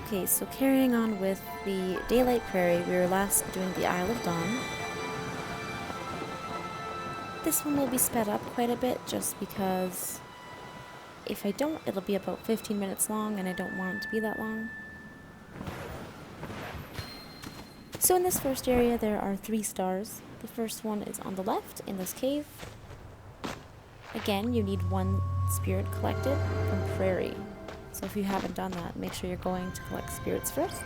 Okay, so carrying on with the Daylight Prairie, we were last doing the Isle of Dawn. This one will be sped up quite a bit just because if I don't, it'll be about 15 minutes long and I don't want it to be that long. So in this first area there are 3 stars. The first one is on the left in this cave. Again, you need 1 spirit collected from Prairie. So if you haven't done that, make sure you're going to collect spirits first.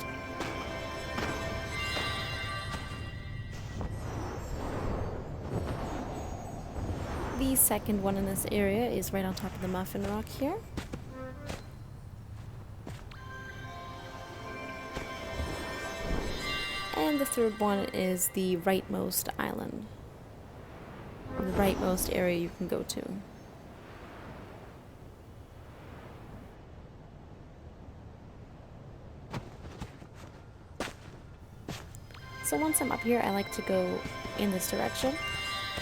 The second one in this area is right on top of the Muffin Rock here. And the third one is the rightmost island. The rightmost area you can go to. So once I'm up here, I like to go in this direction.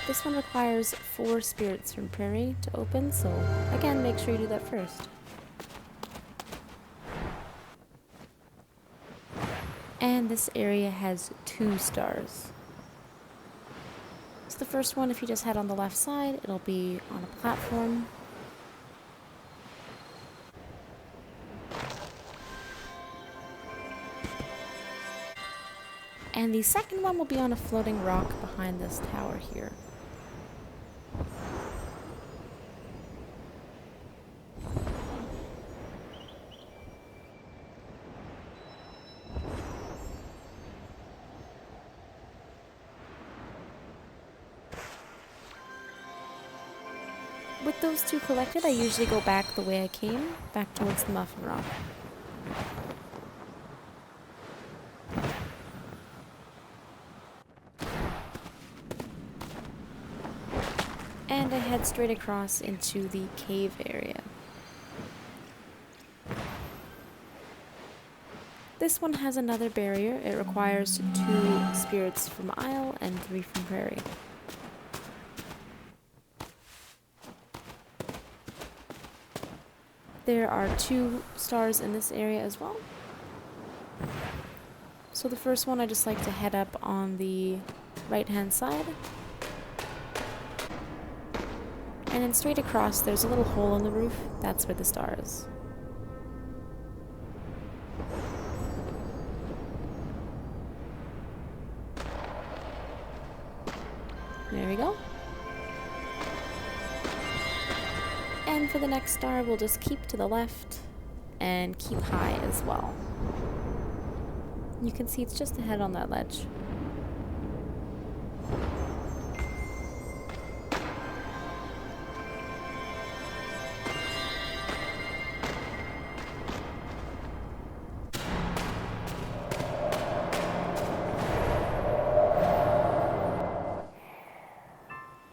This one requires 4 spirits from Prairie to open, so again, make sure you do that first. And this area has 2 stars. So the first one, if you just head on the left side, it'll be on a platform. And the second one will be on a floating rock behind this tower here. With those 2 collected, I usually go back the way I came, back towards the Muffin Rock. And I head straight across into the cave area. This one has another barrier. It requires 2 spirits from Isle and 3 from Prairie. There are 2 stars in this area as well. So the first one, I just like to head up on the right-hand side. And then straight across, there's a little hole in the roof. That's where the star is. There we go. And for the next star, we'll just keep to the left and keep high as well. You can see it's just ahead on that ledge.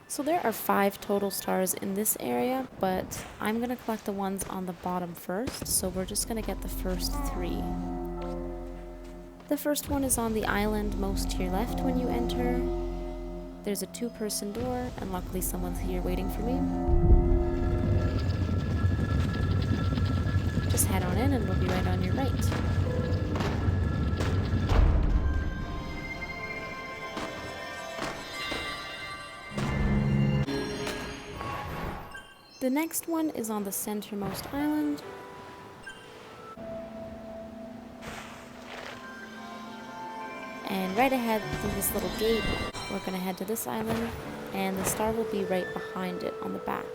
So there are 5 total stars in this area, but I'm going to collect the ones on the bottom first, so we're just going to get the first 3. The first one is on the island most to your left when you enter. There's a 2-person door, and luckily someone's here waiting for me. Just head on in and we'll be right on your right. The next one is on the centermost island. And right ahead through this little gate, we're going to head to this island, and the star will be right behind it on the back.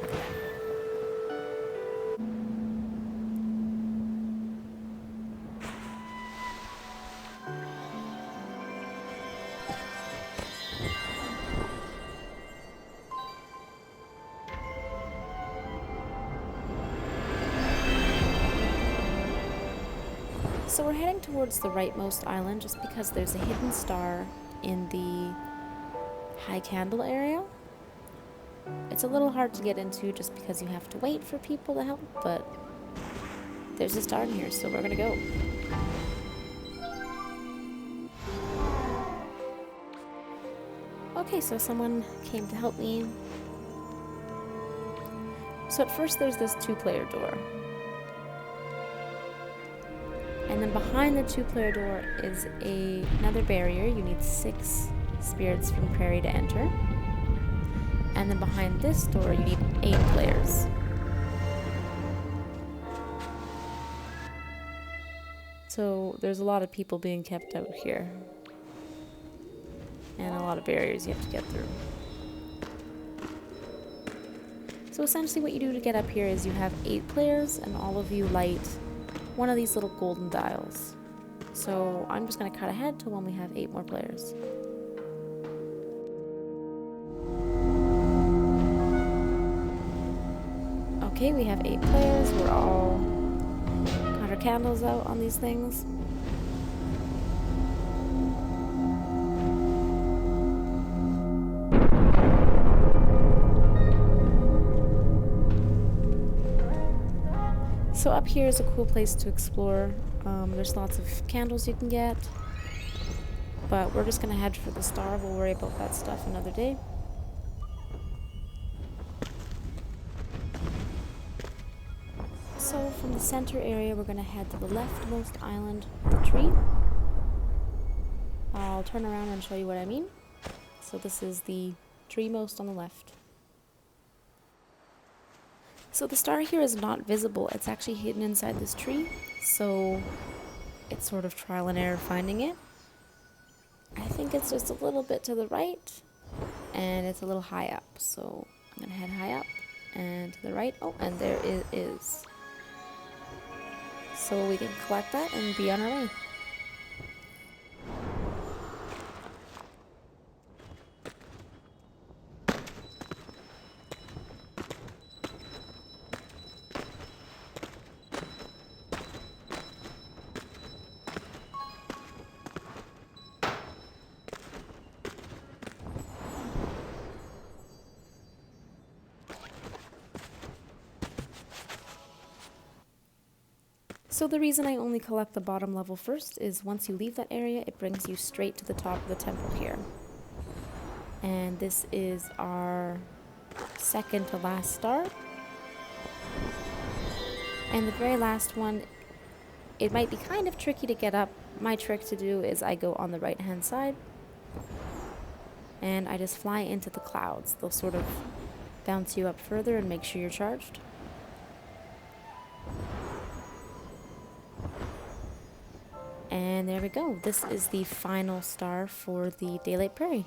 So we're heading towards the rightmost island just because there's a hidden star in the high candle area. It's a little hard to get into just because you have to wait for people to help, but there's a star in here, so we're gonna go. Okay, so someone came to help me. So at first there's this 2-player door. And then behind the 2-player door is another barrier. You need 6 spirits from Prairie to enter. And then behind this door, you need 8 players. So there's a lot of people being kept out here. And a lot of barriers you have to get through. So essentially what you do to get up here is you have 8 players and all of you light one of these little golden dials. So I'm just going to cut ahead to when we have 8 more players. Okay, we have 8 players. We're all got our candles out on these things. So up here is a cool place to explore. There's lots of candles you can get. But we're just going to head for the star. We'll worry about that stuff another day. So from the center area, we're going to head to the leftmost island of the tree. I'll turn around and show you what I mean. So this is the tree most on the left. So the star here is not visible. It's actually hidden inside this tree. So it's sort of trial and error finding it. I think it's just a little bit to the right. And it's a little high up. So I'm going to head high up and to the right. Oh, and there it is. So we can collect that and be on our way. So the reason I only collect the bottom level first is once you leave that area, it brings you straight to the top of the temple here. And this is our second to last star. And the very last one, it might be kind of tricky to get up. My trick to do is I go on the right hand side and I just fly into the clouds. They'll sort of bounce you up further and make sure you're charged. And there we go. This is the final star for the Daylight Prairie.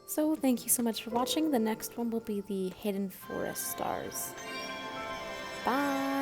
So thank you so much for watching. The next one will be the Hidden Forest stars. Bye!